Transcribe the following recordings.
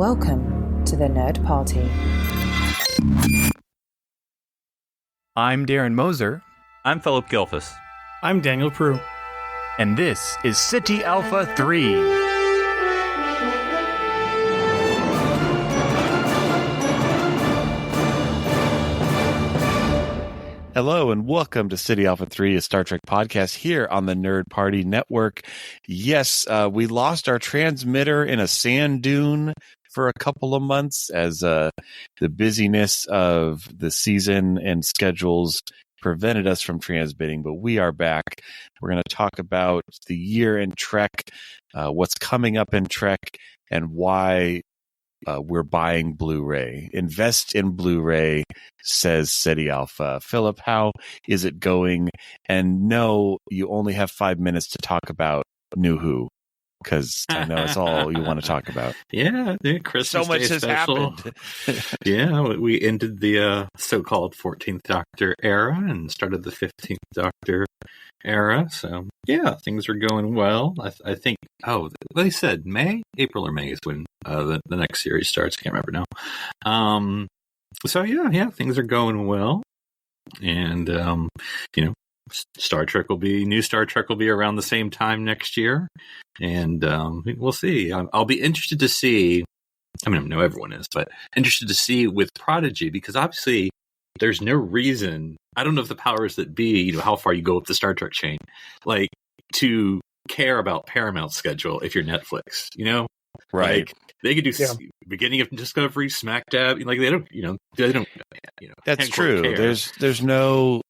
Welcome to the Nerd Party. I'm Darren Moser. I'm Philip Gilfus. I'm Daniel Prue. And this is City Alpha 3. Hello and welcome to City Alpha 3, a Star Trek podcast here on the Nerd Party Network. Yes, we lost our transmitter in a sand dune for a couple of months as the busyness of the season and schedules prevented us from transmitting, but we are back. We're going to talk about the year in Trek, what's coming up in Trek, and why we're buying Blu-ray. Invest in Blu-ray, says City Alpha. Philip, how is it going? And no, you only have 5 minutes to talk about New Who, because I know it's all you want to talk about. Yeah, Christmas so much Day has special. Happened. Yeah, we ended the so-called 14th Doctor era and started the 15th Doctor era. So, yeah, things are going well. I think, they said April or May is when the next series starts. I can't remember now. So, yeah, things are going well. And, new Star Trek will be around the same time next year. And we'll see. I'll be interested to see. I mean, I know everyone is, but interested to see with Prodigy, because obviously there's no reason. I don't know if the powers that be, how far you go up the Star Trek chain, like to care about Paramount's schedule if you're Netflix, Right. Like, they could do beginning of Discovery, smack dab. Like they don't. That's true. Care. There's no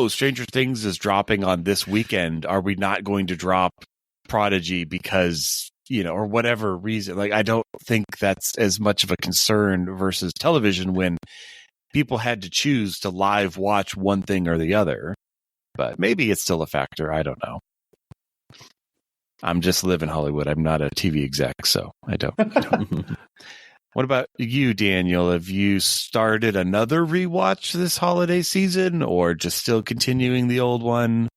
Stranger Things is dropping on this weekend. Are we not going to drop Prodigy because or whatever reason? Like, I don't think that's as much of a concern versus television when people had to choose to live watch one thing or the other. But maybe it's still a factor. I don't know. I'm just live in Hollywood. I'm not a TV exec, so I don't. What about you, Daniel? Have you started another rewatch this holiday season, or just still continuing the old one?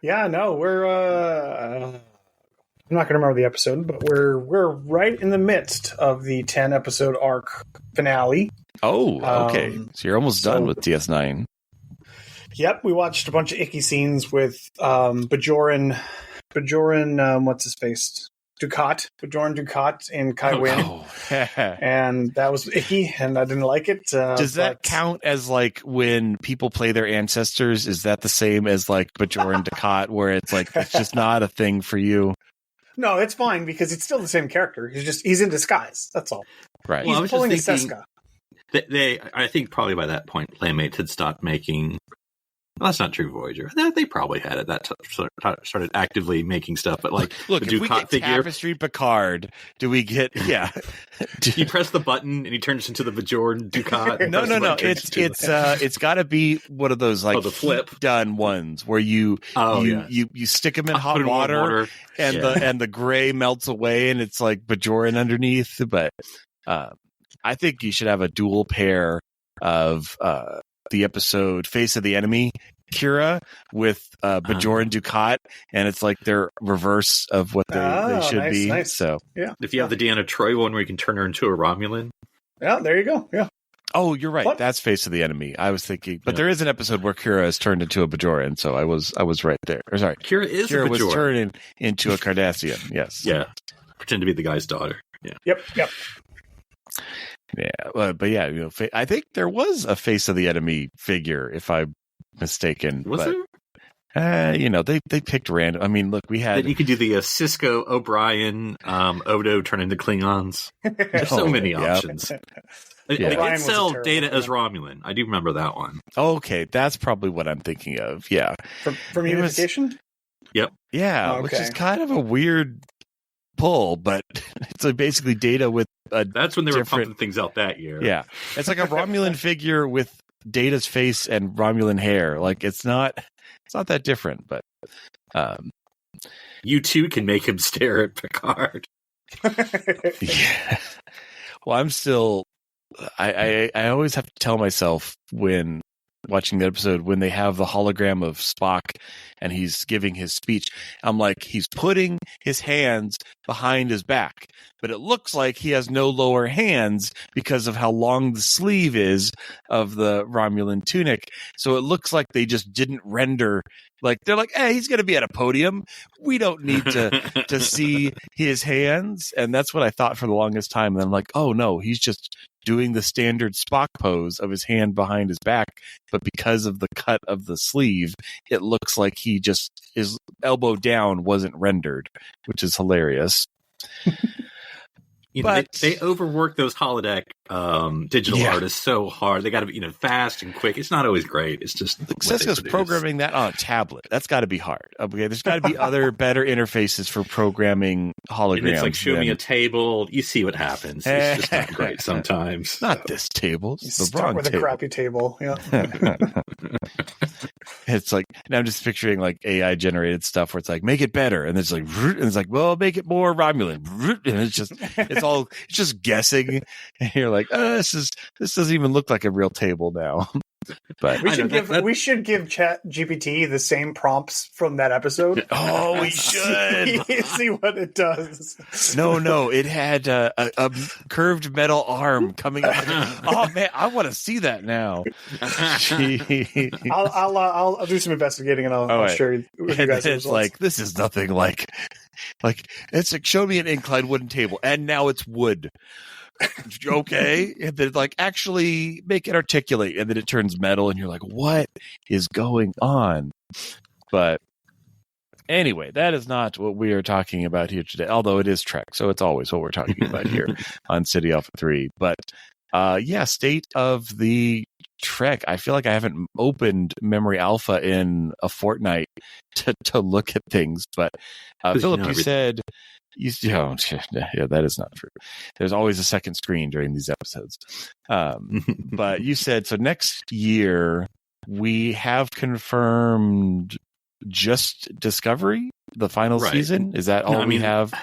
Yeah, no, we're I'm not going to remember the episode, but we're right in the midst of the 10-episode arc finale. Oh, okay. So you're almost done with DS9. Yep, we watched a bunch of icky scenes with Bajoran, what's his face? Bajoran Dukat and Kai Wynn. And that was icky, and I didn't like it. Does that count as when people play their ancestors? Is that the same as Bajoran Dukat, where it's it's just not a thing for you? No, it's fine because it's still the same character. He's in disguise. That's all. Right. He's pulling a Seska. I think probably by that point, Playmates had stopped making. Well, that's not true, Voyager. They probably had it. That started actively making stuff. But look, the if we get figure, Tapestry Picard, do we get? Yeah, you press the button and he turns into the Bajoran Dukat. No. It's got to be one of those the flip done ones where you stick them in hot water and the gray melts away and it's Bajoran underneath. But I think you should have a dual pair of the episode Face of the Enemy Kira with Bajoran Dukat, and it's their reverse of what they should be. Nice. So yeah, if you have the Deanna Troi one where you can turn her into a Romulan. Yeah, there you go. Yeah. Oh, you're right. What? That's Face of the Enemy. I was thinking, but there is an episode where Kira is turned into a Bajoran, so I was right there. Or sorry, Kira was turned into a Cardassian. Yes. Yeah. Pretend to be the guy's daughter. Yeah. Yep. Yeah, but yeah, I think there was a Face of the Enemy figure, if I'm mistaken. Was there? They picked random. I mean, look, we had. You could do the Cisco, O'Brien, Odo turn into Klingons. There's so many options. They did sell Data as Romulan. I do remember that one. Okay, that's probably what I'm thinking of. Yeah, from Unification. Yep. Yeah, which is kind of a weird pull, but it's basically Data with that's when they were pumping things out that year. Yeah, it's like a Romulan figure with Data's face and Romulan hair. It's not that different, but you too can make him stare at Picard. Yeah. Well, I'm still. I always have to tell myself when watching the episode when they have the hologram of Spock and he's giving his speech. I'm like, he's putting his hands behind his back, but it looks like he has no lower hands because of how long the sleeve is of the Romulan tunic. So it looks like they just didn't render. Like, they're like, hey, he's going to be at a podium. We don't need to see his hands. And that's what I thought for the longest time. And I'm like, oh no, he's just doing the standard Spock pose of his hand behind his back, but because of the cut of the sleeve, it looks like his elbow down wasn't rendered, which is hilarious. But they overwork those holodeck digital artists so hard. They got to be fast and quick. It's not always great. It's just Cisco's programming that on a tablet. That's got to be hard. Okay, there's got to be other better interfaces for programming holograms. And it's like, show me a table. You see what happens. It's just not great sometimes. Not this table. It's the start wrong with table. a crappy table. Yeah. It's like, and I'm just picturing like AI generated stuff where it's like, make it better, and it's like, well, make it more Romulan, and it's just guessing, and you're like, this doesn't even look like a real table now. But we should give Chat GPT the same prompts from that episode. Oh, we should see what it does. No, it had a curved metal arm coming up. Oh man, I want to see that now. I'll do some investigating and I'll share you with you guys. It's like, this is nothing like it's like, show me an inclined wooden table, and now it's wood. Okay, and then like, actually make it articulate, and then it turns metal, and you're like, what is going on? But anyway, that is not what we are talking about here today, although it is Trek, so it's always what we're talking about here on City Alpha 3. But state of the Trek. I feel like I haven't opened Memory Alpha in a fortnight to look at things, but Philip, you said that is not true. There's always a second screen during these episodes. But you said, so next year we have confirmed just Discovery, the final season. Is that all we have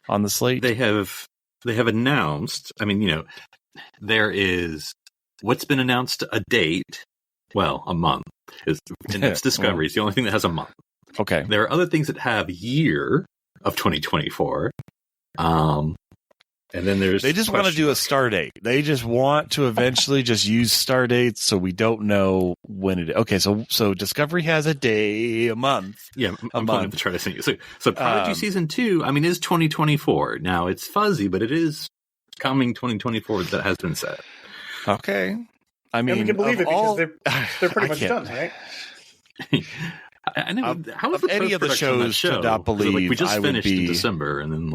on the slate? They have announced, there is what's been announced, a date. Well, a month. And it's Discovery. It's the only thing that has a month. Okay. There are other things that have year of 2024. And then they just want to do a star date. They just want to eventually just use star dates, so we don't know when it. Okay, so Discovery has a month. Yeah, I'm going to try to sing it. So Prodigy season 2, is 2024. Now it's fuzzy, but it is coming 2024. That has been said. Okay, and we can believe it because they're pretty much done, right? I know. How was the any of the shows to not believe? We just finished in December, and then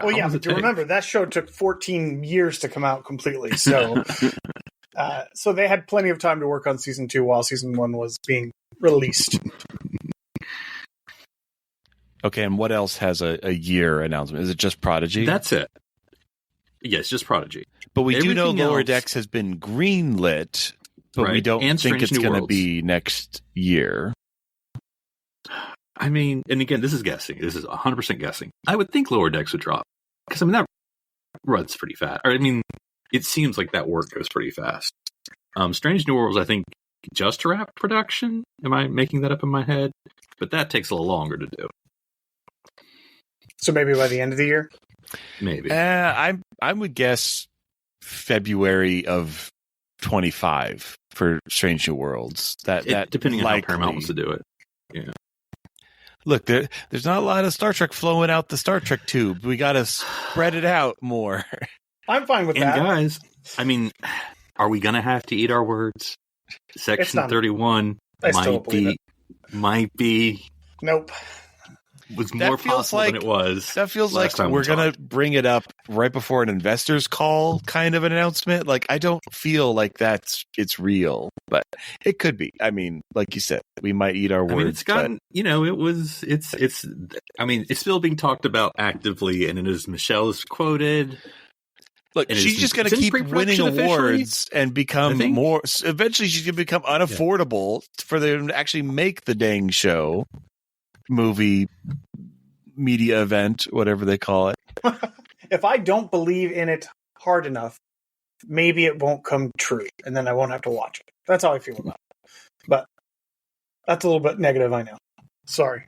but you remember that show took 14 years to come out completely. So, so they had plenty of time to work on season 2 while season 1 was being released. Okay, and what else has a year announcement? Is it just Prodigy? That's it. Yes, just Prodigy. But we do know Lower Decks has been greenlit, but we don't think it's going to be next year. And again, this is guessing. This is 100% guessing. I would think Lower Decks would drop. Because, that runs pretty fast. Or, it seems like that work goes pretty fast. Strange New Worlds, I think, just wrapped production. Am I making that up in my head? But that takes a little longer to do. So maybe by the end of the year? Maybe. I would guess February of 25 for Strange New Worlds. That depending on how Paramount wants to do it. Yeah. Look, there's not a lot of Star Trek flowing out the Star Trek tube. We got to spread it out more. I'm fine with that. And guys, are we going to have to eat our words? Section 31 might be. Nope. Was more possible than it was. That feels like we're going to bring it up right before an investors call kind of an announcement. Like, I don't feel like it's real, but it could be. Like you said, we might eat our words. It's gotten, it's still being talked about actively, and as Michelle is quoted. Look, she's just going to keep winning awards and become more. Eventually, she's going to become unaffordable for them to actually make the dang show. Movie, media event, whatever they call it. If I don't believe in it hard enough, maybe it won't come true, and then I won't have to watch it. That's how I feel about it. But that's a little bit negative, I know. Sorry.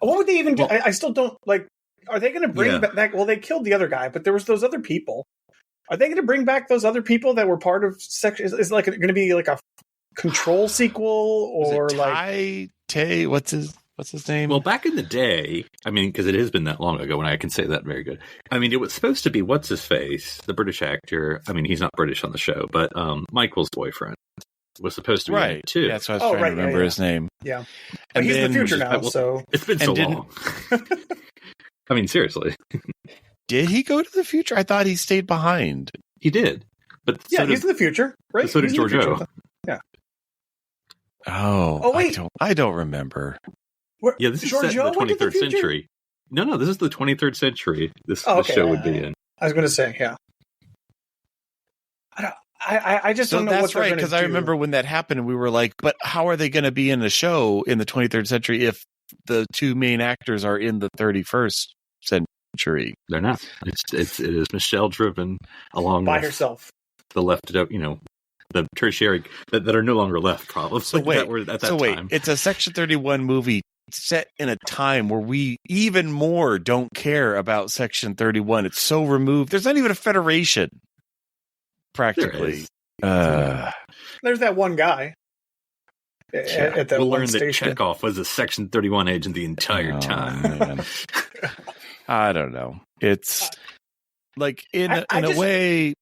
What would they even do? I still don't, like, are they going to bring back, well, they killed the other guy, but there was those other people. Are they going to bring back those other people that were part of section? Is like going to be like a Control sequel, or like what's his name? Well, back in the day, I mean, because it has been that long ago, and I can say that very good. I mean, it was supposed to be what's his face, the British actor. I mean, he's not British on the show, but Michael's boyfriend was supposed to be in it too. Yeah, that's what I was trying to remember his name. Yeah, but he's in the future now, so it's been so long. I mean, seriously. Did he go to the future? I thought he stayed behind. He did, but he's in the future, right? So did Giorgio. Yeah. Oh, wait. I don't remember. Yeah, this is set in the 23rd century. No, this is the 23rd century. This show would be in. I was going to say, yeah. I just don't know what they're going to do. Because I remember when that happened, and we were like, but how are they going to be in a show in the 23rd century if the two main actors are in the 31st century? They're not. It is Michelle driven along by with herself. The left, the tertiary that are no longer left, probably. So wait, it's a Section 31 movie set in a time where we even more don't care about Section 31. It's so removed. There's not even a federation, practically. There's that one guy at that we'll one learn station. that Chekhov was a Section 31 agent the entire time. Man. I don't know. It's like in a way,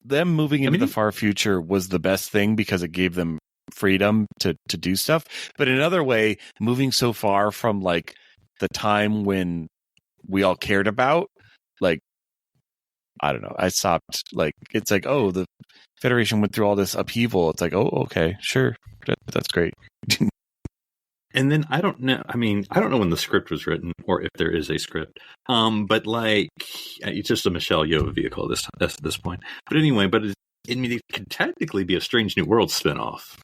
them moving into the far future was the best thing because it gave them freedom to do stuff. But in another way, moving so far from like the time when we all cared about, like, I don't know. I stopped, like, it's like, oh, the Federation went through all this upheaval. It's like, oh, okay, sure. That's great. And then I don't know. I mean, I don't know when the script was written or if there is a script. But like, it's just a Michelle Yeoh vehicle at this point. But anyway, it could technically be a Strange New Worlds spinoff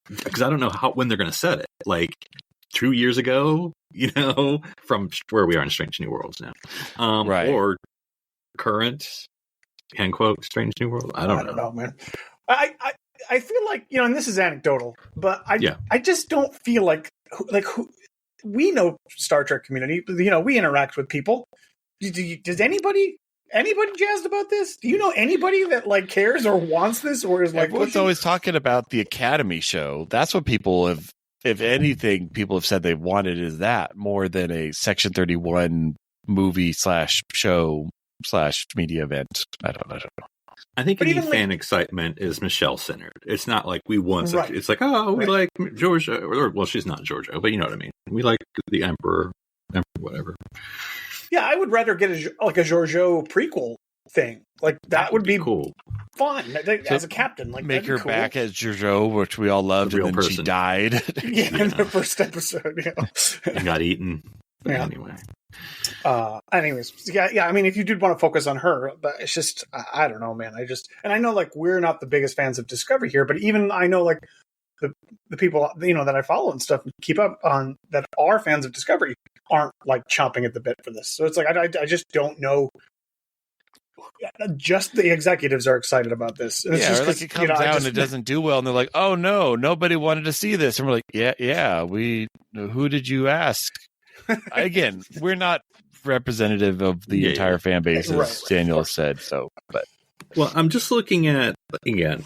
because I don't know when they're going to set it. Like 2 years ago, from where we are in Strange New Worlds now, right? Or current, end quote, Strange New World. I don't know, man. I feel like, and this is anecdotal, but I just don't feel like we know Star Trek community, we interact with people. Does anybody jazzed about this? Do you know anybody that like cares or wants this or is like? Everyone's always talking about the Academy show. That's what people have. If anything, people have said they wanted is that more than a Section 31 movie /show /media event. I don't know. I think any fan excitement is Michelle centered. It's not like we want. Right. It's like, we like Georgia, or she's not Georgia, but you know what I mean. We like the Emperor, whatever. Yeah, I would rather get a Giorgio prequel thing. Like that would be cool, fun as a captain. Like make her back as Giorgio, which we all loved, and then person. She died. in the first episode, and got eaten. Yeah. Anyway. Anyways, yeah. I mean, if you did want to focus on her, but it's just, I don't know, man. And I know like we're not the biggest fans of Discovery here, but even I know like the people that I follow and stuff keep up on that are fans of Discovery aren't like chomping at the bit for this. So it's like I just don't know. Just the executives are excited about this. And it's just like it comes out and it doesn't do well, and they're like, "Oh no, nobody wanted to see this," and we're like, "Yeah, who did you ask?" Again, we're not representative of the entire fan base, as Daniel said. So, well, I'm just looking at, again,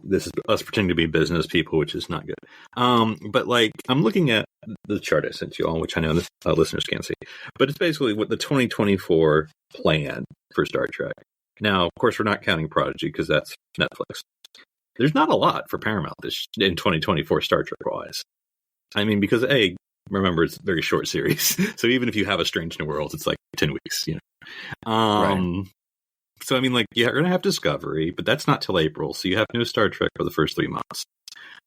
this is us pretending to be business people, which is not good. But like, I'm looking at the chart I sent you all, which I know the listeners can't see, but it's basically what the 2024 plan for Star Trek. Now, of course, we're not counting Prodigy because that's Netflix. There's not a lot for Paramount in 2024 Star Trek wise. I mean, because remember, it's a very short series. So even if you have a Strange New Worlds, it's like 10 weeks, Right. So, I mean, like, you're going to have Discovery, but that's not till April. So you have no Star Trek for the first 3 months.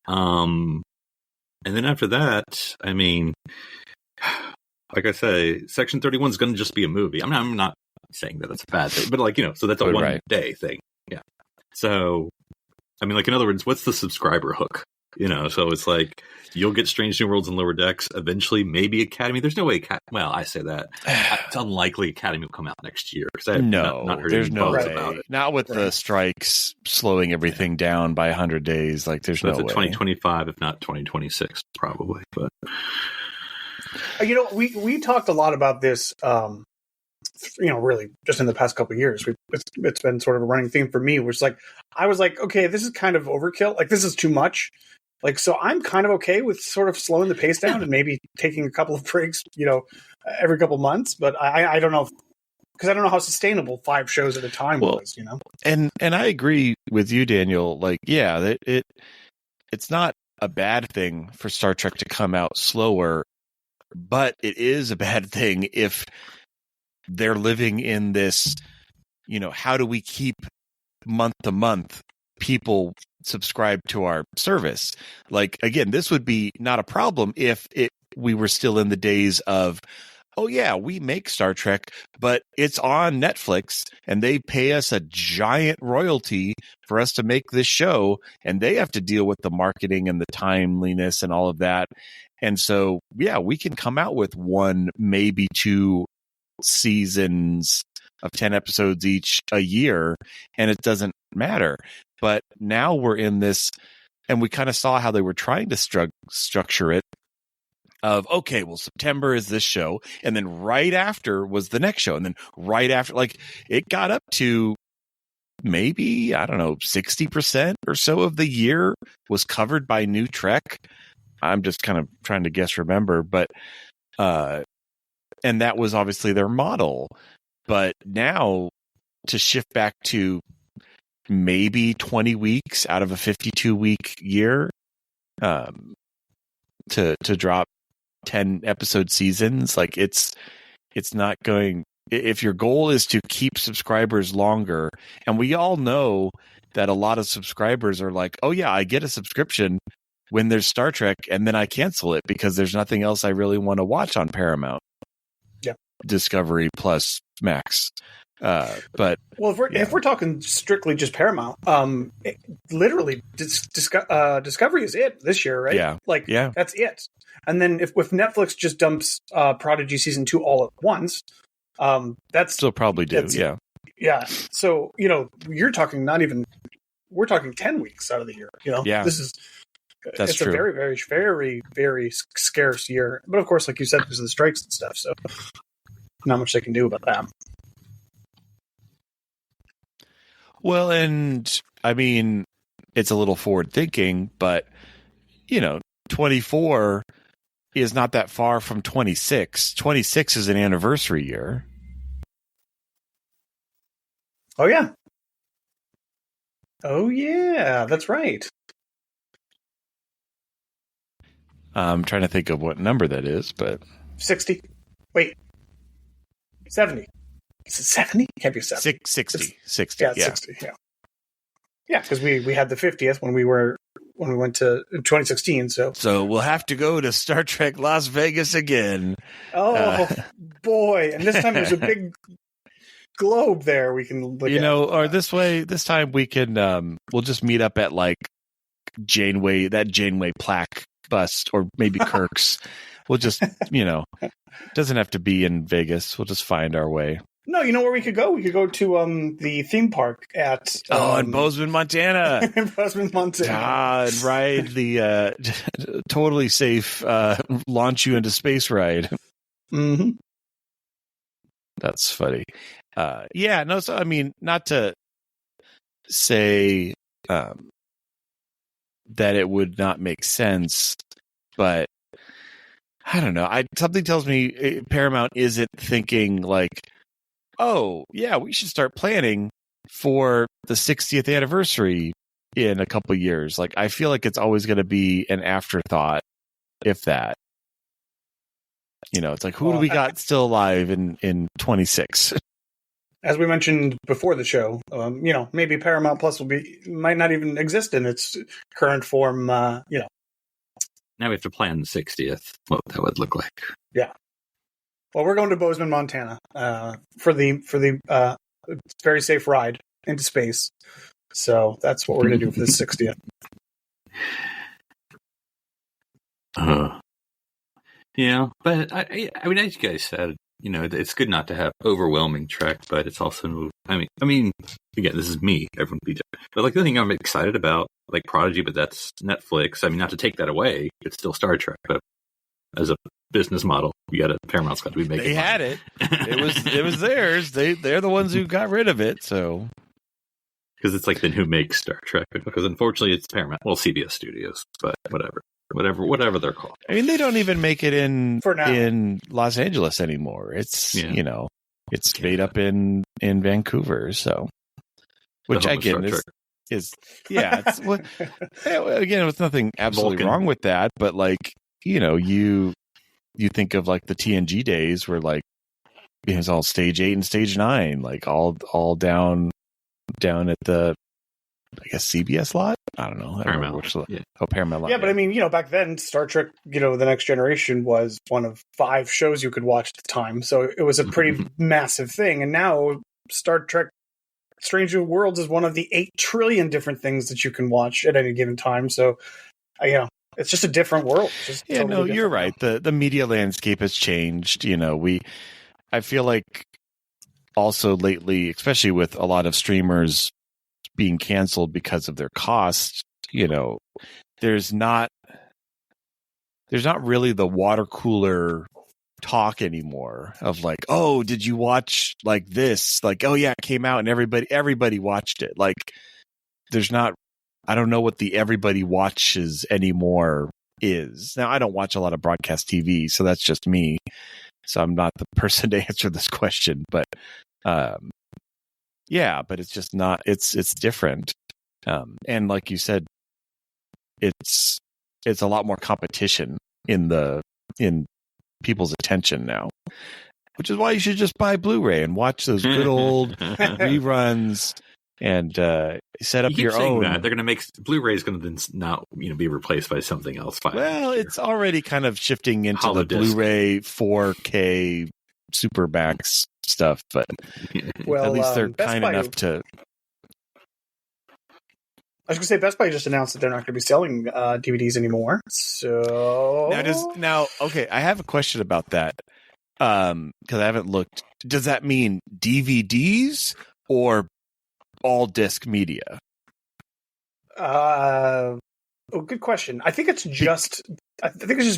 And then after that, I mean, like I say, Section 31 is going to just be a movie. I'm not saying that that's a bad thing, but like, so that's a one-day thing. Yeah. So, I mean, like, in other words, what's the subscriber hook So it's like you'll get Strange New Worlds and Lower Decks eventually, maybe Academy. There's no way. Well, I say that it's unlikely Academy will come out next year because I have not heard any buzz about it. Not with the strikes slowing everything down by 100 days. Like there's no way. 2025, if not 2026, probably. But we talked a lot about this. Really just in the past couple of years, it's been sort of a running theme for me, which I was like, okay, this is kind of overkill. Like this is too much. Like, so I'm kind of okay with sort of slowing the pace down and maybe taking a couple of breaks, every couple of months. But I don't know, because I don't know how sustainable 5 shows at a time was, And I agree with you, Daniel. Like, yeah, it's not a bad thing for Star Trek to come out slower, but it is a bad thing if they're living in this, how do we keep month to month people subscribe to our service? Like, again, this would be not a problem if we were still in the days of, oh yeah, we make Star Trek, but it's on Netflix and they pay us a giant royalty for us to make this show, and they have to deal with the marketing and the timeliness and all of that. And so, yeah, we can come out with 1, maybe 2 seasons of 10 episodes each a year, and it doesn't matter. But now we're in this, and we kind of saw how they were trying to structure it of, okay, well, September is this show, and then right after was the next show, and then right after, like, it got up to maybe, I don't know, 60% or so of the year was covered by new Trek. I'm just kind of trying to remember, but and that was obviously their model. But now to shift back to maybe 20 weeks out of a 52-week year, to drop 10 episode seasons, like it's not going. If your goal is to keep subscribers longer, and we all know that a lot of subscribers are like, oh yeah, I get a subscription when there's Star Trek, and then I cancel it because there's nothing else I really want to watch on Paramount. Yeah, Discovery Plus Max. But if we're talking strictly just Paramount, literally Discovery is it this year, right? Yeah, that's it. And then if Netflix just dumps Prodigy season 2 all at once, that's still probably do. Yeah. So you're talking we're talking 10 weeks out of the year. Yeah, it's true. A very, very, very, very scarce year. But of course, like you said, because of the strikes and stuff, so not much they can do about that. Well, and I mean, it's a little forward thinking, but 24 is not that far from 26. 26 is an anniversary year. Oh yeah, that's right. I'm trying to think of what number that is, but 60. Wait, 70. Is it 70? It can't be 70. 60. 60. Yeah, 60. Yeah, because we had the 50th when we went to 2016. So we'll have to go to Star Trek Las Vegas again. Oh boy! And this time there's a big globe there we can look at. Or this time we can we'll just meet up at like Janeway plaque bust, or maybe Kirk's. We'll just doesn't have to be in Vegas. We'll just find our way. No, you know where we could go? We could go to the theme park at in Bozeman, Montana. In Bozeman, Montana. God, ride the totally safe launch you into space ride. Mm-hmm. That's funny. So I mean, not to say that it would not make sense, but I don't know. Something tells me Paramount isn't thinking like, oh yeah, we should start planning for the 60th anniversary in a couple of years. Like, I feel like it's always going to be an afterthought, if that. It's like, who do we got still alive in 26? As we mentioned before the show, maybe Paramount Plus might not even exist in its current form. Now we have to plan the 60th. What that would look like. Yeah. Well, we're going to Bozeman, Montana, for the very safe ride into space. So that's what we're going to do for the 60th. Yeah, but I mean, as you guys said, it's good not to have overwhelming Trek, but it's also, I mean, again, this is me. Everyone be different. But like the thing I'm excited about, like Prodigy, but that's Netflix. I mean, not to take that away, it's still Star Trek, but as a business model, Paramount's got to be making. They had it. It was theirs. They're the ones who got rid of it. So because it's like then who makes Star Trek? Because unfortunately, it's Paramount. Well, CBS Studios, but whatever they're called. I mean, they don't even make it in Los Angeles anymore. It's it's made up in Vancouver. So, which again is it's again, with nothing absolutely wrong with that, but like you think of like the TNG days where like it was all stage 8 and stage 9, like all down at the, I guess, CBS lot. I don't know. Paramount. Which Paramount lot. Yeah, but I mean, back then, Star Trek, The Next Generation was one of 5 shows you could watch at the time. So it was a pretty massive thing. And now Star Trek Strange New Worlds is one of the 8 trillion different things that you can watch at any given time. So, it's just a different world. You're right. The media landscape has changed. I feel like also lately, especially with a lot of streamers being canceled because of their cost, there's not really the water cooler talk anymore of like, oh, did you watch like this? Like, oh yeah, it came out and everybody watched it. Like, there's not. I don't know what the everybody watches anymore is. Now, I don't watch a lot of broadcast TV, so that's just me. So I'm not the person to answer this question, but but it's just not. It's different, and like you said, it's a lot more competition in people's attention now, which is why you should just buy Blu-ray and watch those good old reruns. And set up your own. That. They're going to make Blu-ray is going to then not be replaced by something else. Well, it's already kind of shifting into Holodisc. The Blu-ray 4K Supermax stuff, but at least they're kind enough to. I was going to say Best Buy just announced that they're not going to be selling DVDs anymore. So now, okay, I have a question about that because I haven't looked. Does that mean DVDs or all disc media? Good question. I think it's just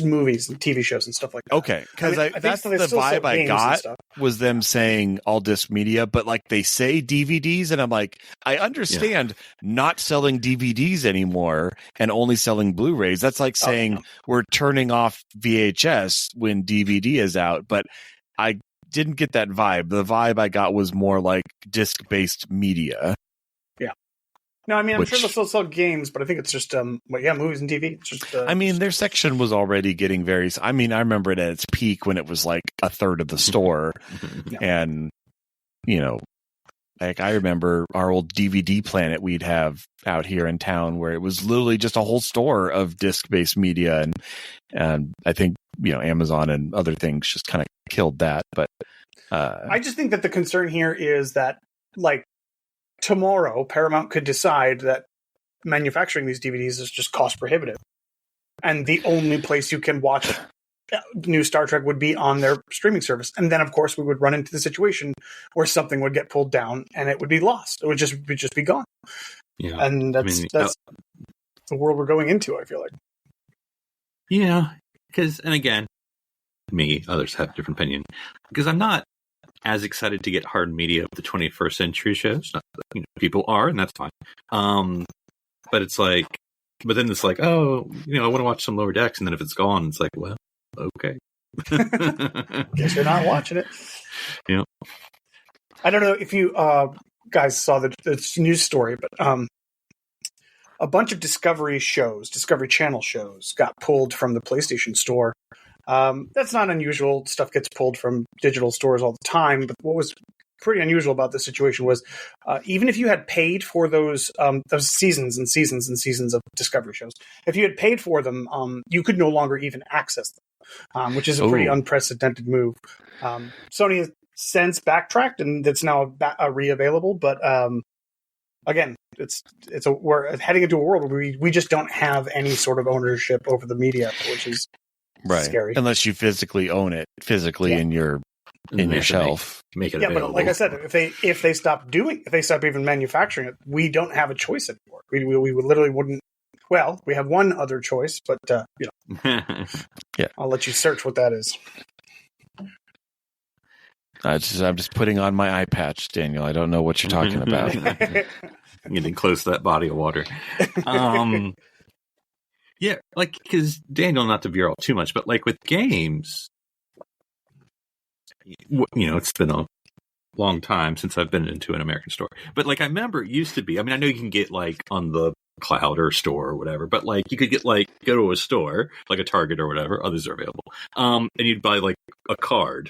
movies and TV shows and stuff like that. Okay, because that's the vibe I got was them saying all disc media, but like they say DVDs, and I'm like, I understand not selling DVDs anymore and only selling Blu-rays. That's like saying we're turning off VHS when DVD is out, but I didn't get that vibe. The vibe I got was more like disc-based media. Yeah. No, I mean, I'm sure they'll still sell games, but I think it's just, movies and TV. It's just, their section was already getting very. I remember it at its peak when it was like a third of the store, and like I remember our old DVD Planet we'd have out here in town, where it was literally just a whole store of disc-based media, and I think Amazon and other things just kind of killed that. But I just think that the concern here is that, like, tomorrow Paramount could decide that manufacturing these DVDs is just cost prohibitive, and the only place you can watch new Star Trek would be on their streaming service. And then, of course, we would run into the situation where something would get pulled down and it would be lost. It would just be gone. Yeah, and that's the world we're going into, I feel like. Yeah, because, and again, others have a different opinion, because I'm not as excited to get hard media of the 21st century shows. Not that, people are, and that's fine. But it's like, but then it's like, I want to watch some Lower Decks, and then if it's gone, it's like, well, okay. Guess you're not watching it. Yeah. I don't know if you guys saw the news story, but a bunch of Discovery Channel shows got pulled from the PlayStation Store. That's not unusual. Stuff gets pulled from digital stores all the time. But what was pretty unusual about this situation was even if you had paid for those seasons and seasons and seasons of Discovery shows, if you had paid for them, you could no longer even access them, which is a pretty unprecedented move. Sony has since backtracked, and it's now re-available. But again, we're heading into a world where we just don't have any sort of ownership over the media, which is scary. Unless you physically own it in your shelf. Make it available. But like I said, if they stop even manufacturing it, we don't have a choice anymore. We literally wouldn't. Well, we have one other choice, but yeah, I'll let you search what that is. I'm just putting on my eye patch, Daniel. I don't know what you're talking about. Getting close to that body of water. Yeah, like, because Daniel, not to veer off too much, but like with games, it's been a long time since I've been into an American store. But like, I remember it used to be, I mean, I know you can get like on the cloud or store or whatever, but like you could get like, go to a store, like a Target or whatever, others are available. And you'd buy like a card.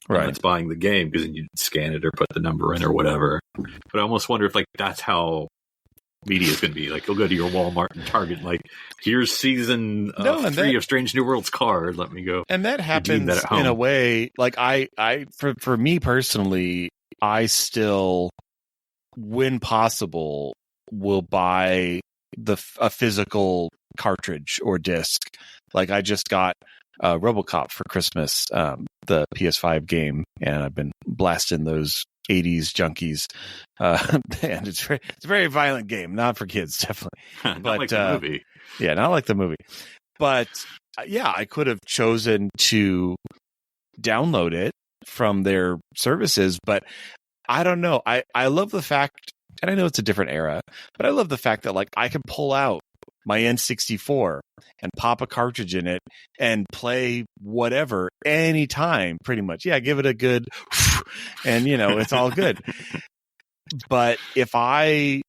Right. That's buying the game because then you scan it or put the number in or whatever. But I almost wonder if like that's how media is going to be. Like you'll go to your Walmart and Target, like here's season 3 of Strange New Worlds card. Let me go. And that happens in a way. Like for me personally, I still, when possible, will buy a physical cartridge or disc. Like I just got RoboCop for Christmas, the PS5 game, and I've been blasting those 80s junkies. And it's a very violent game, not for kids, definitely. Not like the movie. Yeah, not like the movie. But yeah, I could have chosen to download it from their services, but I don't know. I love the fact, and I know it's a different era, but I love the fact that like I can pull out my N64 and pop a cartridge in it and play whatever anytime, pretty much. Yeah, give it a good, and it's all good. But if I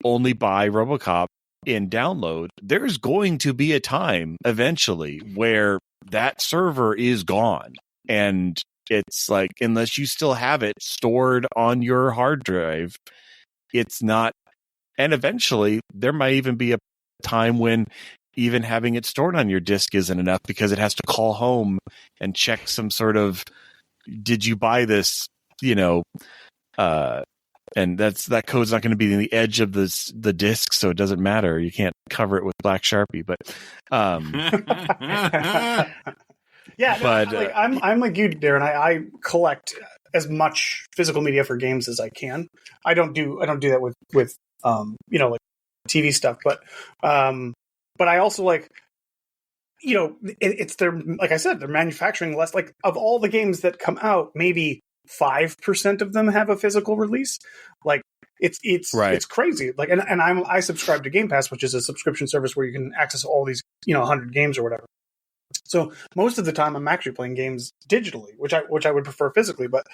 only buy RoboCop in download, there's going to be a time eventually where that server is gone. And it's like, unless you still have it stored on your hard drive, it's not. And eventually there might even be a time when even having it stored on your disk isn't enough because it has to call home and check some sort of, did you buy this, and that code's not going to be in the edge of the disk, so it doesn't matter. You can't cover it with black Sharpie, but yeah, but I'm like you, Darren. I collect as much physical media for games as I can. I don't do that with like TV stuff, but I also like, it's their, like I said, they're manufacturing less. Like of all the games that come out, maybe 5% of them have a physical release. Like it's right. It's crazy. Like, and I subscribe to Game Pass, which is a subscription service where you can access all these 100 games or whatever. So most of the time, I'm actually playing games digitally, which I would prefer physically. But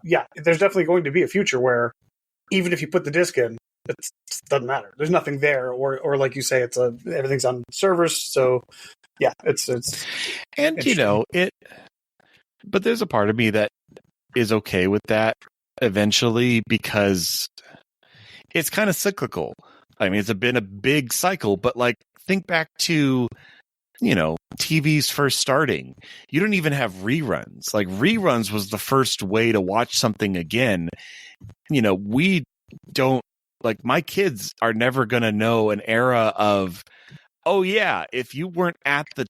yeah, there's definitely going to be a future where even if you put the disc in, it doesn't matter. There's nothing there, or like you say, everything's on servers. So yeah, it's and but there's a part of me that is okay with that eventually because it's kind of cyclical. I mean, it's been a big cycle, but like think back to TV's first starting. You don't even have reruns. Like reruns was the first way to watch something again. We don't. Like my kids are never going to know an era of, oh yeah, if you weren't at the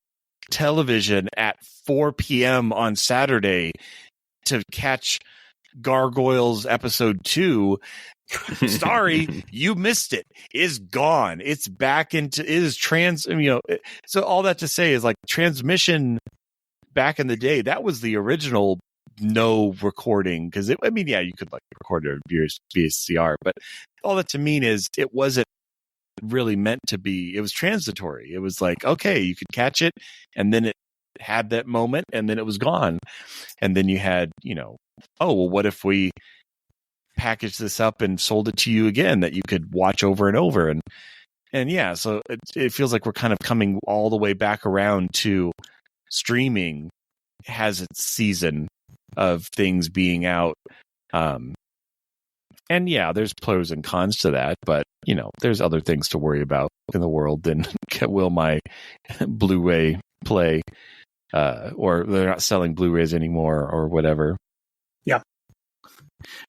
television at 4 p.m. on Saturday to catch Gargoyles episode 2, sorry, you missed it. It's gone. It's back into, it is so all that to say is like transmission back in the day, that was the original no recording, because you could like record a VCR, but all that to mean is it wasn't really meant to be. It was transitory. It was like, okay, you could catch it, and then it had that moment, and then it was gone, and then you had, oh well, what if we packaged this up and sold it to you again that you could watch over and over, and yeah, so it feels like we're kind of coming all the way back around to streaming has its season of things being out. And yeah, there's pros and cons to that, but there's other things to worry about in the world than will my Blu-ray play, or they're not selling Blu-rays anymore or whatever. Yeah.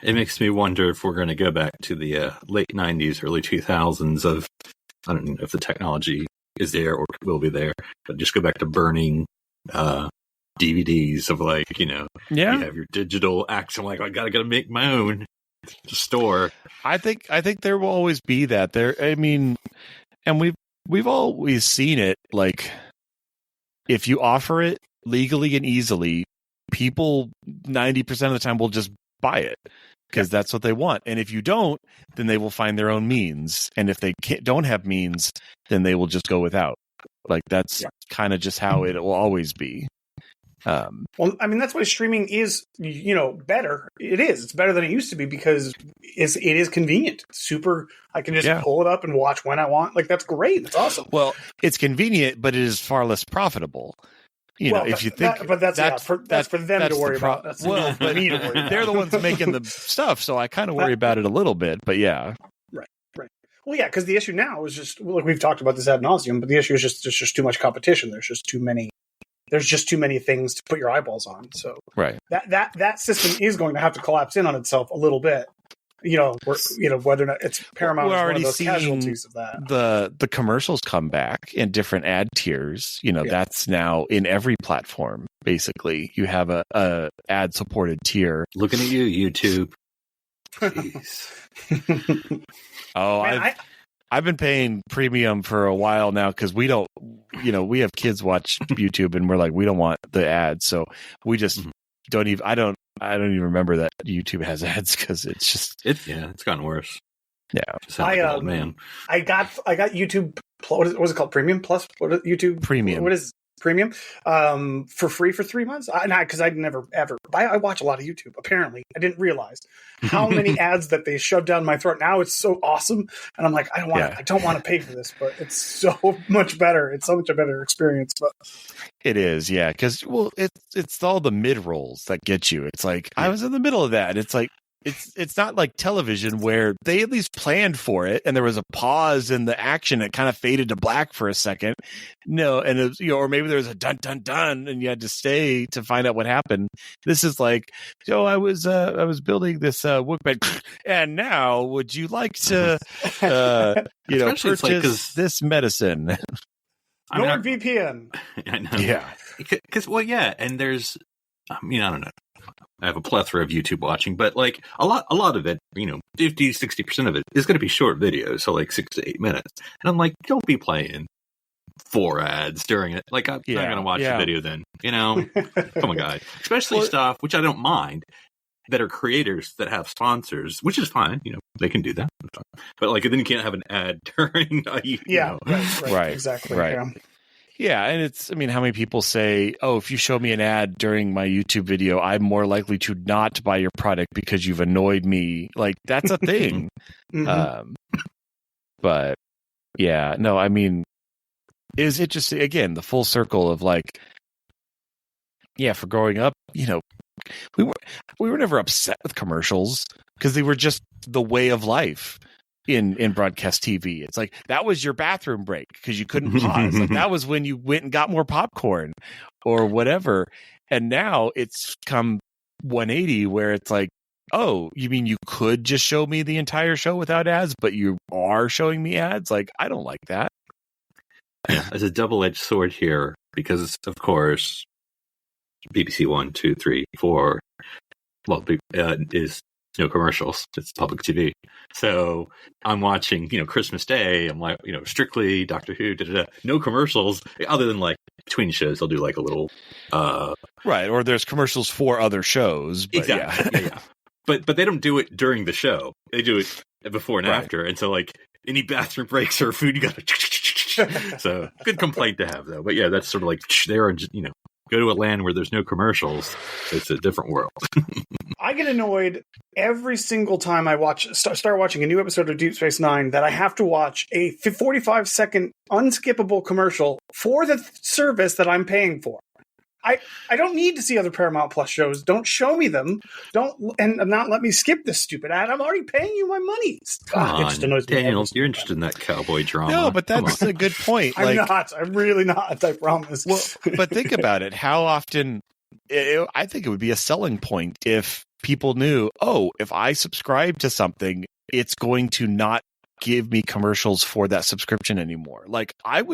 It makes me wonder if we're going to go back to the late 90s, early 2000s of, I don't know if the technology is there or will be there, but just go back to burning DVDs of like, you have your digital action, like I gotta make my own to store. I think there will always be that there. I mean, and we've always seen it. Like, if you offer it legally and easily, people 90% of the time will just buy it because that's what they want. And if you don't, then they will find their own means. And if they don't have means, then they will just go without. Like, that's kind of just how it will always be. Well, I mean, that's why streaming is, better. It is. It's better than it used to be because it is convenient. It's super. I can just pull it up and watch when I want. Like, that's great. That's awesome. Well, it's convenient, but it is far less profitable. If you think, but that's for them to worry about. That's but me to worry about. They're the ones making the stuff, so I kind of worry about it a little bit. But yeah, right. Well, yeah, because the issue now is just like we've talked about this ad nauseum, but the issue is just there's just too much competition. There's just too many things to put your eyeballs on. So that system is going to have to collapse in on itself a little bit. Whether or not it's Paramount is one of those casualties of that. The commercials come back in different ad tiers. That's now in every platform. Basically, you have a ad supported tier. Looking at you, YouTube. Jeez. I've been paying premium for a while now because we don't, we have kids watch YouTube and we're like, we don't want the ads. So we just don't even, I don't even remember that YouTube has ads because it's just. It's gotten worse. Yeah. Old man. I got YouTube, what is it called? Premium Plus? What is YouTube? Premium. What is Premium? For free for 3 months? Because I'd never, ever. I watch a lot of YouTube, apparently. I didn't realize how many ads that they shoved down my throat. Now it's so awesome. And I'm like, I don't want to pay for this, but it's so much better. It's so much a better experience. But it is, yeah. Because, it's all the mid-rolls that get you. It's like, I was in the middle of that. It's like, it's not like television where they at least planned for it and there was a pause in the action. It kind of faded to black for a second. No, and it was, or maybe there was a dun dun dun and you had to stay to find out what happened. This is like, I was building this workbench, and now would you like to purchase this medicine? NordVPN. I know. Yeah. Because and there's, I don't know. I have a plethora of YouTube watching, but like a lot of it, 50-60% of it is going to be short videos, so like 6 to 8 minutes. And I'm like, don't be playing 4 ads during it. Like, I'm not going to watch the video then. Come on, guys. Especially stuff which I don't mind that are creators that have sponsors, which is fine. They can do that. But like, then you can't have an ad during. Right, exactly. Right. Yeah. Yeah, and it's, how many people say, if you show me an ad during my YouTube video, I'm more likely to not buy your product because you've annoyed me. Like, that's a thing. But, yeah, no, is it just, again, the full circle of like, for growing up, we were never upset with commercials because they were just the way of life. In broadcast TV, it's like that was your bathroom break because you couldn't pause. Like that was when you went and got more popcorn or whatever. And now it's come 180 where it's like, oh, you mean you could just show me the entire show without ads, but you are showing me ads? Like, I don't like that. Yeah, as a double-edged sword here, because of course BBC 1, 2, 3, 4 is no commercials. It's public TV. So I'm watching, Christmas Day. I'm like, strictly Doctor Who, no commercials other than like between shows. They'll do like a little, right. Or there's commercials for other shows. But exactly. Yeah. But they don't do it during the show. They do it before and after. And so like any bathroom breaks or food, you got to, so good complaint to have though. But yeah, that's sort of like there are, go to a land where there's no commercials. It's a different world. I get annoyed every single time I start watching a new episode of Deep Space Nine that I have to watch a 45-second unskippable commercial for the service that I'm paying for. I don't need to see other Paramount Plus shows. Don't show me them. And not let me skip this stupid ad. I'm already paying you my money. It just annoys me. Daniel, you're interested in that cowboy drama. No, but that's a good point. I'm not. I'm really not. I promise. Well, but think about it. How often? I think it would be a selling point if people knew, if I subscribe to something, it's going to not give me commercials for that subscription anymore. Like that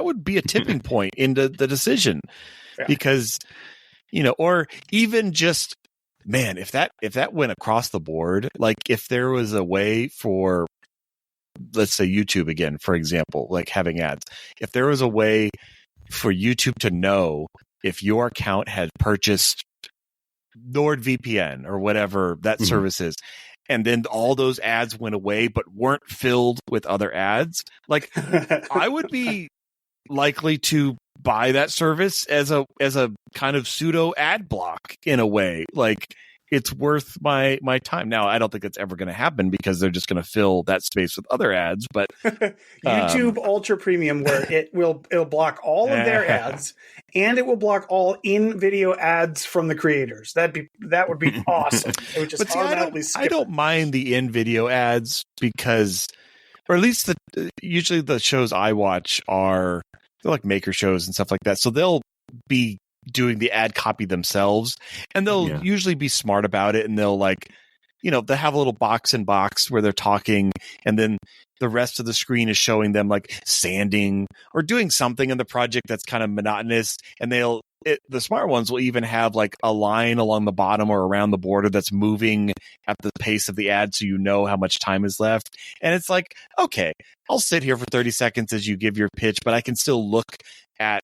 would be a tipping point into the decision because, or even just, man, if that went across the board, like if there was a way for, let's say YouTube again, for example, like having ads, if there was a way for YouTube to know if your account had purchased NordVPN or whatever that service is, and then all those ads went away but weren't filled with other ads, like I would be likely to buy that service as a kind of pseudo ad block in a way. Like it's worth my time. Now, I don't think it's ever going to happen because they're just going to fill that space with other ads. But YouTube Ultra Premium, where it'll block all of their ads, and it will block all in-video ads from the creators. That would be awesome. It would just automatically skip. I don't mind the in-video ads because, or at least usually the shows I watch are like maker shows and stuff like that. So they'll be doing the ad copy themselves, and they'll usually be smart about it, and they'll like, they'll have a little box where they're talking, and then the rest of the screen is showing them like sanding or doing something in the project that's kind of monotonous, and the smart ones will even have like a line along the bottom or around the border that's moving at the pace of the ad, so how much time is left. And it's like, okay, I'll sit here for 30 seconds as you give your pitch, but I can still look at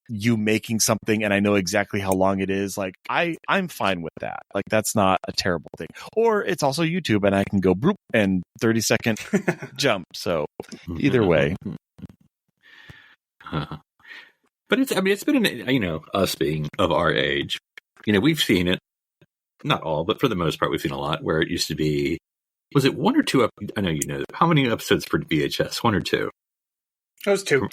you making something and I know exactly how long it is. Like I'm fine with that. Like that's not a terrible thing. Or it's also YouTube and I can go broop and 30-second jump. So either way. But it's been, us being of our age, we've seen it, not all, but for the most part, we've seen a lot where it used to be, was it one or two? I know, how many episodes per VHS? One or two? It was two.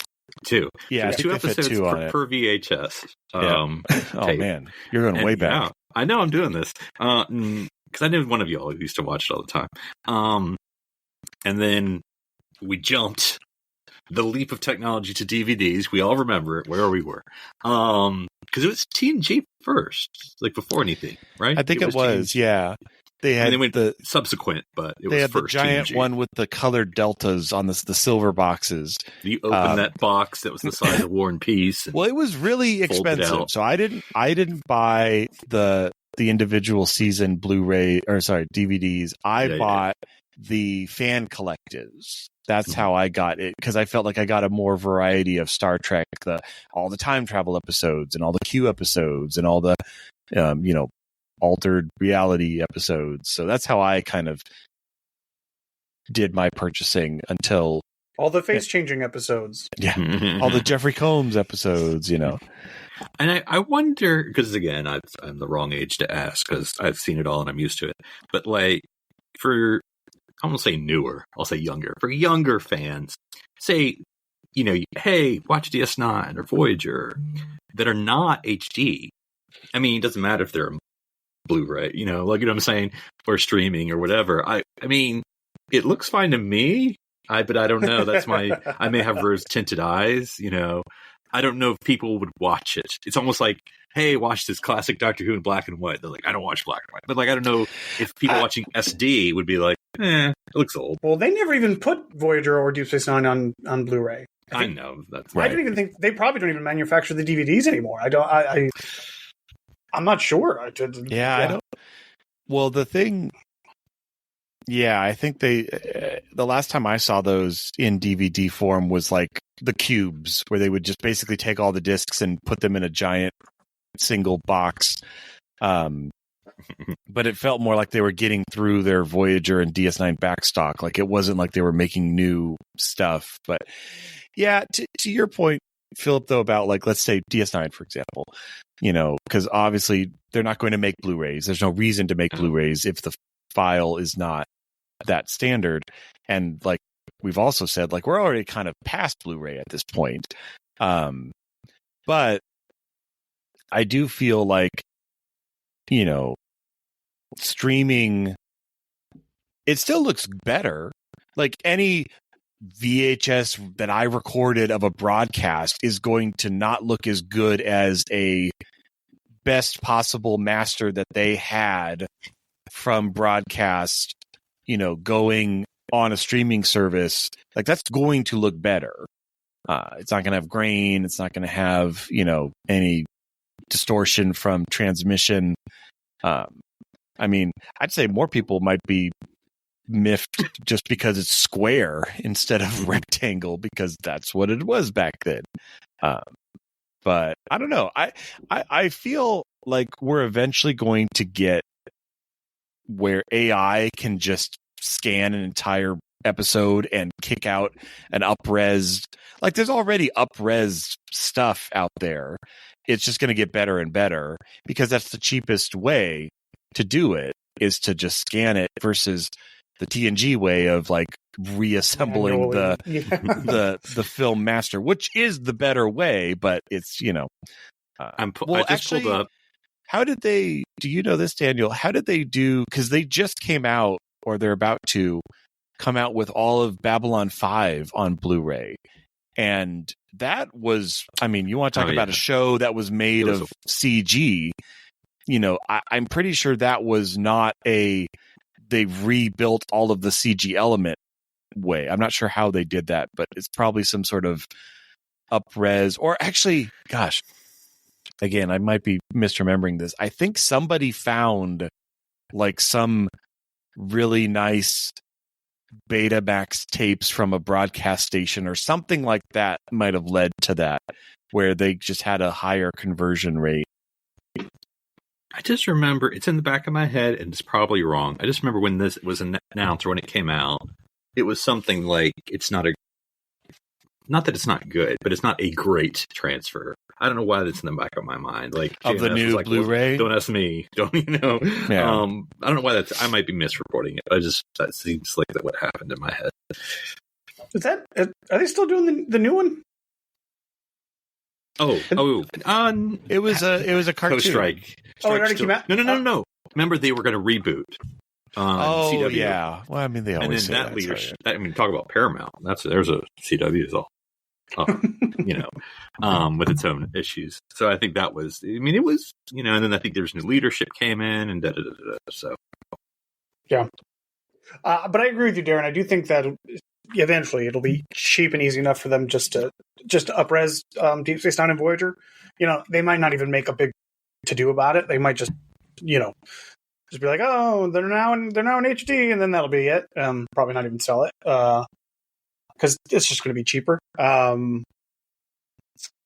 Two. Yeah, so 2 episodes per VHS. Oh man, you're going way back. Yeah, I know I'm doing this because I know one of y'all who used to watch it all the time. And then we jumped the leap of technology to DVDs. We all remember it, where we were. Because it was TNG first, like before anything, right? I think it was yeah. They had the subsequent, but they had the giant TNG. one with the colored deltas on the silver boxes. You open that box that was the size of War and Peace. Well, it was really expensive, so I didn't buy the individual season Blu-ray DVDs. I bought the fan collectives. That's how I got it, because I felt like I got a more variety of Star Trek, all the time travel episodes and all the Q episodes and all the altered reality episodes. So that's how I kind of did my purchasing until all the face changing episodes. Yeah. All the Jeffrey Combs episodes, And I wonder, because again, I'm the wrong age to ask because I've seen it all and I'm used to it. But like I won't say newer, I'll say younger. For younger fans, say, hey, watch DS9 or Voyager that are not HD. I mean, it doesn't matter if they're Blu-ray, what I'm saying, or streaming or whatever. I mean, it looks fine to me, but I don't know. That's I may have rose-tinted eyes, I don't know if people would watch it. It's almost like, hey, watch this classic Doctor Who in black and white. They're like, I don't watch black and white. But like, I don't know if people watching SD would be like, it looks old. Well, they never even put Voyager or Deep Space Nine on Blu-ray. I know. That's right. I don't even think, they probably don't even manufacture the DVDs anymore. I'm not sure. I don't. Well, the thing, I think the last time I saw those in DVD form was like the cubes, where they would just basically take all the discs and put them in a giant single box. But it felt more like they were getting through their Voyager and DS9 backstock. Like it wasn't like they were making new stuff. But yeah, to your point, Philip, though, about like, let's say DS9, for example, because obviously they're not going to make Blu-rays. There's no reason to make Blu-rays if the file is not that standard. And like we've also said, like we're already kind of past Blu-ray at this point. But I do feel like, streaming, it still looks better. Like any VHS that I recorded of a broadcast is going to not look as good as a best possible master that they had from broadcast, going on a streaming service, like that's going to look better. It's not going to have grain. It's not going to have, any distortion from transmission. I mean, I'd say more people might be miffed just because it's square instead of rectangle, because that's what it was back then. But I don't know. I feel like we're eventually going to get where AI can just scan an entire episode and kick out an up-res. Like, there's already up-res stuff out there. It's just going to get better and better, because that's the cheapest way to do it, is to just scan it, versus the TNG way of like reassembling the film master, which is the better way, but it's, I just pulled up. How did they, do you know this, Daniel? How did they do, because they just came out, or they're about to come out with all of Babylon 5 on Blu-ray. And that was, I mean, you want to talk about a show that was made of CG, I'm pretty sure that was not they rebuilt all of the CG element way. I'm not sure how they did that, but it's probably some sort of up-res, or actually, gosh, again, I might be misremembering this. I think somebody found like some really nice Betamax tapes from a broadcast station or something like that might have led to that, where they just had a higher conversion rate. I just remember, it's in the back of my head, and it's probably wrong. I just remember when this was announced, or when it came out, it was something like, not that it's not good, but it's not a great transfer. I don't know why that's in the back of my mind. Like, of the new like, Blu-ray? Don't ask me. Don't Yeah. I don't know why I might be misreporting it. That seems like what happened in my head. Are they still doing the new one? It was a cartoon. Strike. It already came out? No. Remember, they were going to reboot. CW. Yeah. Well, I mean, they always say that. Leadership. I mean, talk about Paramount. There's a CW is all. With its own issues. So I think that was, it was, and then I think there's new leadership came in and so. Yeah. But I agree with you, Darren. I do think that eventually it'll be cheap and easy enough for them just to up-res Deep Space Nine and Voyager. They might not even make a big to-do about it. They might just be like, oh, they're now in HD, and then that'll be it. Probably not even sell it. Because it's just going to be cheaper. But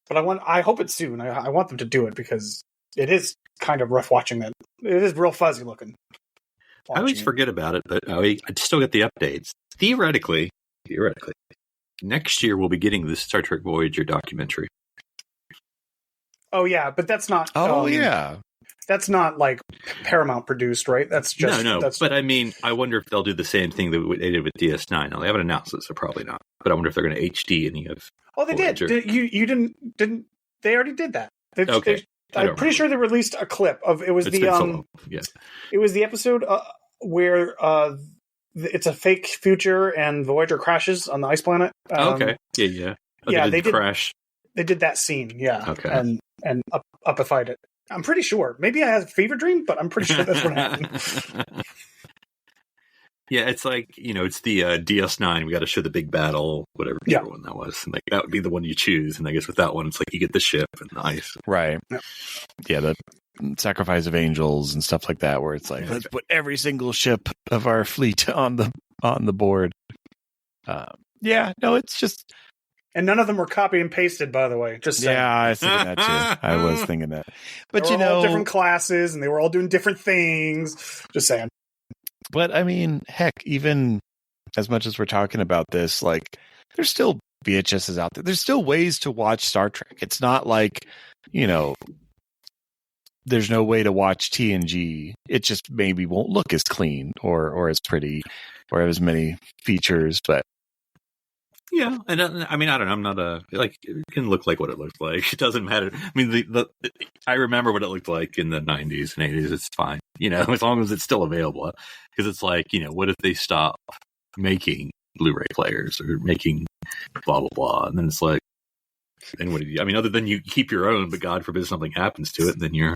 I hope it's soon. I want them to do it, because it is kind of rough watching that. It is real fuzzy looking. I always forget about it, but I still get the updates. Theoretically, next year we'll be getting the Star Trek Voyager documentary. Oh yeah, but that's not. That's not like Paramount produced, right? That's just no. But I mean, I wonder if they'll do the same thing that they did with DS9. Now, they haven't announced it, so probably not. But I wonder if they're going to HD any of. Oh, they Voyager. Did. You didn't? They already did that. Okay. I'm pretty sure they released a clip of it. Was It was the episode where it's a fake future and Voyager crashes on the ice planet. Okay. Yeah. They did crash. They did that scene. Yeah. Okay. And upified it. I'm pretty sure. Maybe I had a fever dream, but I'm pretty sure that's what happened. Yeah, it's like, it's the DS9. We got to show the big battle, whatever one that was. And like, that would be the one you choose. And I guess with that one, it's like you get the ship and the ice. Right. Yeah, the Sacrifice of Angels and stuff like that, where it's like, let's put every single ship of our fleet on the board. It's just. And none of them were copy and pasted, by the way. Just saying. Yeah, I was thinking that too. I was thinking that. But they were all different classes, and they were all doing different things. Just saying. But I mean, heck, even as much as we're talking about this, like, there's still VHSs out there. There's still ways to watch Star Trek. It's not like, there's no way to watch TNG. It just maybe won't look as clean or as pretty or have as many features, but. Yeah, and I mean, I don't know. I'm not it can look like what it looked like. It doesn't matter. I mean, I remember what it looked like in the 90s and 80s. It's fine, as long as it's still available. Because it's like, what if they stop making Blu-ray players or making blah blah blah? And then it's like, And what do you? I mean, other than you keep your own, but God forbid something happens to it, then you're.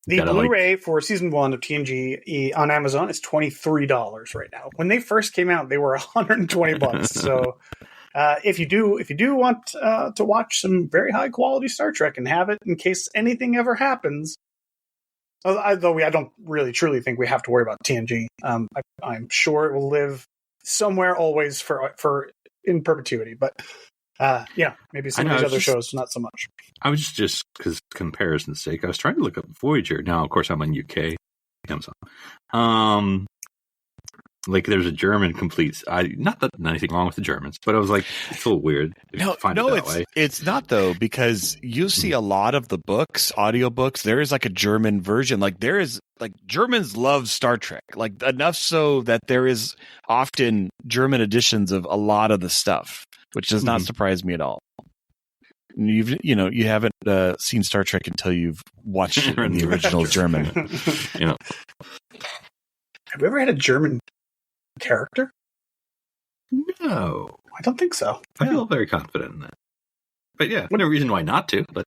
The Blu-ray for season 1 of TNG on Amazon is $23 right now. When they first came out, they were $120. So if you do want to watch some very high quality Star Trek and have it in case anything ever happens, although I don't really truly think we have to worry about TNG. I'm sure it will live somewhere always for in perpetuity. But maybe some of these other shows, not so much. I was just because comparison's sake, I was trying to look up Voyager. Now, of course, I'm on UK Amazon. Like there's a German complete. Not that anything wrong with the Germans, but I was like, it's a little weird. It's not though, because you see a lot of the books, audiobooks. There is like a German version. Like there is like Germans love Star Trek, like enough so that there is often German editions of a lot of the stuff, which does not surprise me at all. You haven't seen Star Trek until you've watched it in the original German. Have we ever had a German character? No, I don't think so. I feel very confident in that. But yeah, no reason why not to. But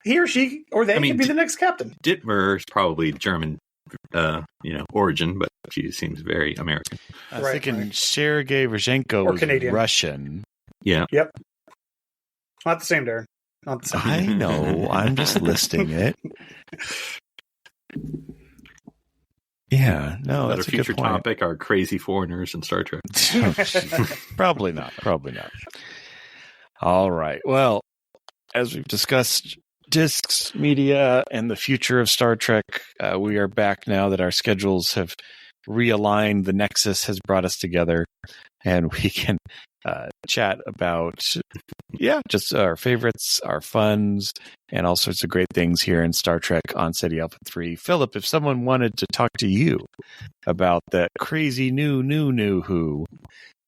he or she or they could be the next captain. Dittmer is probably German, origin, but she seems very American. I was thinking Sergei Rozhenko was Canadian. Russian. Yeah. Yep. Not the same, Darren. Not the same. I know. I'm just listing it. Yeah. No, another that's a future good point. topic are crazy foreigners in Star Trek. Probably not. All right. Well, as we've discussed discs, media, and the future of Star Trek, we are back now that our schedules have realigned. The Nexus has brought us together, and we can chat about, just our favorites, our funs, and all sorts of great things here in Star Trek on City Alpha 3. Philip, if someone wanted to talk to you about that crazy new who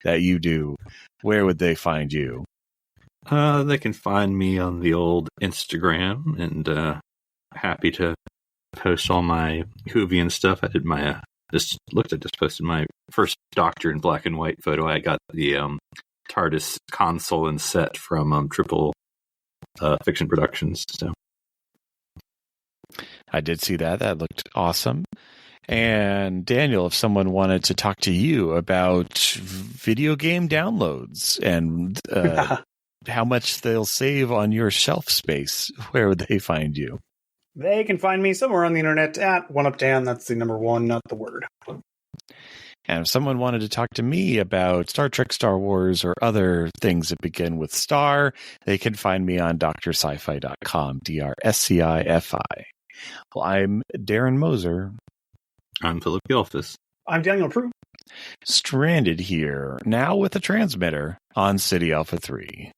that you do, where would they find you? They can find me on the old Instagram, and happy to post all my Whovian stuff. I did my just posted my first Doctor in black and white photo. I got the TARDIS console and set from Triple Fiction Productions. So I did see that. That looked awesome. And Daniel, if someone wanted to talk to you about video game downloads and how much they'll save on your shelf space, where would they find you? They can find me somewhere on the internet at OneUpDan. That's the number 1, not the word. And if someone wanted to talk to me about Star Trek, Star Wars, or other things that begin with star, they can find me on drsci-fi.com, DRSCIFI. Well, I'm Darren Moser. I'm Philip Gilfus. I'm Daniel Prue. Stranded here, now with a transmitter on City Alpha 3.